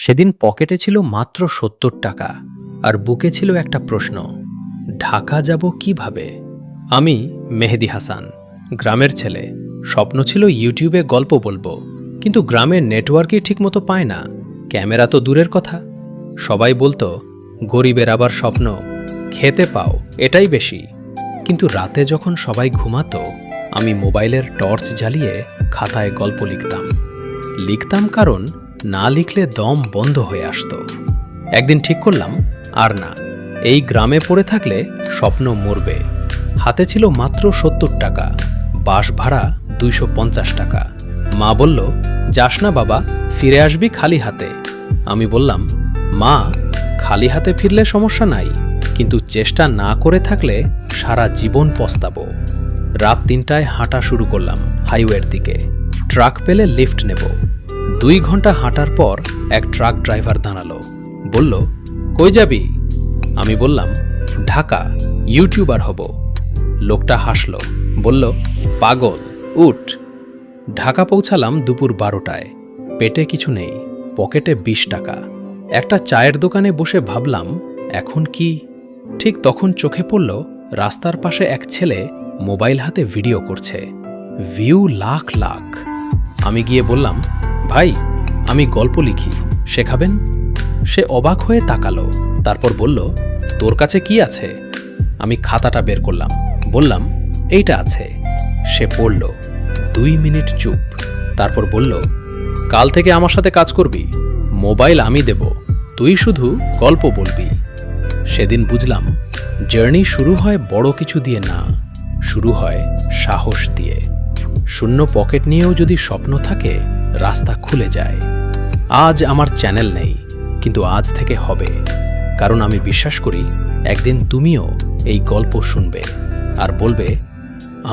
সেদিন পকেটে ছিল মাত্র ৭০ টাকা আর বুকে ছিল একটা প্রশ্ন, ঢাকা যাব কিভাবে? আমি মেহেদি হাসান, গ্রামের ছেলে। স্বপ্ন ছিল ইউটিউবে গল্প বলবো, কিন্তু গ্রামের নেটওয়ার্কই ঠিকমতো পায় না, ক্যামেরা তো দূরের কথা। সবাই বলতো গরিবের আবার স্বপ্ন, খেতে পাও এটাই বেশি। কিন্তু রাতে যখন সবাই ঘুমাতো, আমি মোবাইলের টর্চ জ্বালিয়ে খাতায় গল্প লিখতাম কারণ না লিখলে দম বন্ধ হয়ে আসতো। একদিন ঠিক করলাম, আর না, এই গ্রামে পড়ে থাকলে স্বপ্ন মরবে। হাতে ছিল মাত্র ৭০ টাকা, বাস ভাড়া ২৫০ টাকা। মা বলল, যাস না বাবা, ফিরে আসবি খালি হাতে। আমি বললাম, মা, খালি হাতে ফিরলে সমস্যা নাই, কিন্তু চেষ্টা না করে থাকলে সারা জীবন পস্তাবো। রাত ৩টায় হাঁটা শুরু করলাম হাইওয়ের দিকে। ট্রাক পেলে লিফট নেব। ২ ঘন্টা হাঁটার পর এক ট্রাক ড্রাইভার দাঁড়ালো, বলল, কই যাবি? আমি বললাম, ঢাকা, ইউটিউবার হব। লোকটা হাসল, বলল, পাগল, উঠ। ঢাকা পৌঁছালাম দুপুর ১২টায়। পেটে কিছু নেই, পকেটে ২০ টাকা। একটা চায়ের দোকানে বসে ভাবলাম, এখন কি? ঠিক তখন চোখে পড়ল রাস্তার পাশে এক ছেলে মোবাইল হাতে ভিডিও করছে, ভিউ লাখ লাখ। আমি গিয়ে বললাম, ভাই, আমি গল্প লিখি, শেখাবেন? সে অবাক হয়ে তাকালো, তারপর বলল, তোর কাছে কি আছে? আমি খাতাটা বের করলাম, বললাম, এইটা আছে। সে পড়ল। ২ মিনিট চুপ, তারপর বলল, কাল থেকে আমার সাথে কাজ করবি, মোবাইল আমি দেব, তুই শুধু গল্প বলবি। সেদিন বুঝলাম, জার্নি শুরু হয় বড় কিছু দিয়ে না, শুরু হয় সাহস দিয়ে। শূন্য পকেট নিয়েও যদি স্বপ্ন থাকে, রাস্তা খুলে যায়। আজ আমার চ্যানেল নেই, কিন্তু আজ থেকে হবে, কারণ আমি বিশ্বাস করি একদিন তুমিও এই গল্প শুনবে আর বলবে,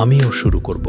আমিও শুরু করব।